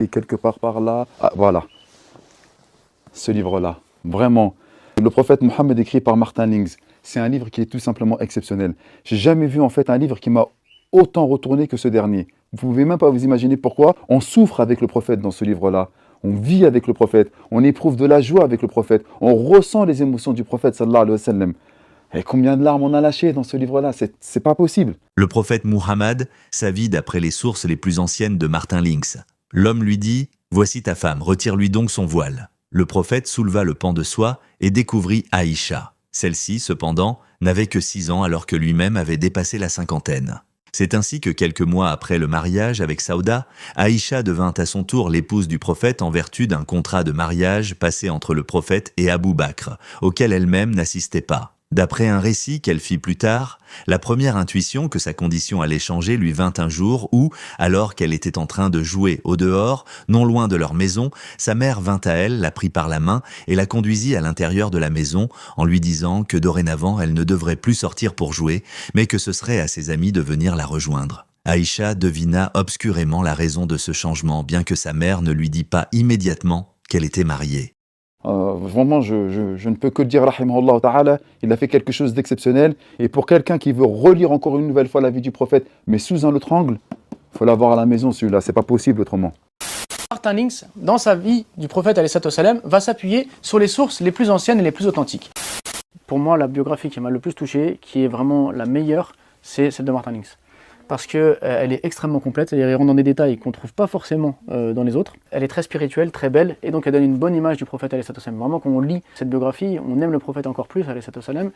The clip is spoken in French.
Et quelque part par là, ah, voilà, ce livre-là, vraiment. Le prophète Mohammed écrit par Martin Lings, c'est un livre qui est tout simplement exceptionnel. J'ai jamais vu en fait un livre qui m'a autant retourné que ce dernier. Vous pouvez même pas vous imaginer pourquoi. On souffre avec le prophète dans ce livre-là. On vit avec le prophète. On éprouve de la joie avec le prophète. On ressent les émotions du prophète sallallahu alayhi wa sallam. Et combien de larmes on a lâchées dans ce livre-là, c'est pas possible. Le prophète Muhammad, sa vie d'après les sources les plus anciennes de Martin Lings. L'homme lui dit « Voici ta femme, retire-lui donc son voile ». Le prophète souleva le pan de soie et découvrit Aïcha. Celle-ci, cependant, n'avait que 6 ans alors que lui-même avait dépassé la cinquantaine. C'est ainsi que quelques mois après le mariage avec Saouda, Aïcha devint à son tour l'épouse du prophète en vertu d'un contrat de mariage passé entre le prophète et Abou Bakr, auquel elle-même n'assistait pas. D'après un récit qu'elle fit plus tard, la première intuition que sa condition allait changer lui vint un jour où, alors qu'elle était en train de jouer au dehors, non loin de leur maison, sa mère vint à elle, la prit par la main et la conduisit à l'intérieur de la maison en lui disant que dorénavant elle ne devrait plus sortir pour jouer, mais que ce serait à ses amis de venir la rejoindre. Aïcha devina obscurément la raison de ce changement, bien que sa mère ne lui dit pas immédiatement qu'elle était mariée. Vraiment, je ne peux que le dire, rahimahullah ta'ala, il a fait quelque chose d'exceptionnel. Et pour quelqu'un qui veut relire encore une nouvelle fois la vie du prophète, mais sous un autre angle, il faut l'avoir à la maison celui-là, c'est pas possible autrement. Martin Lings, dans sa vie du prophète alayhi salam, va s'appuyer sur les sources les plus anciennes et les plus authentiques. Pour moi, la biographie qui m'a le plus touché, qui est vraiment la meilleure, c'est celle de Martin Lings. Parce qu'elle est extrêmement complète, elle rentre dans des détails qu'on ne trouve pas forcément dans les autres. Elle est très spirituelle, très belle, et donc elle donne une bonne image du prophète alayhi salam. Vraiment, quand on lit cette biographie, on aime le prophète encore plus alayhi salam.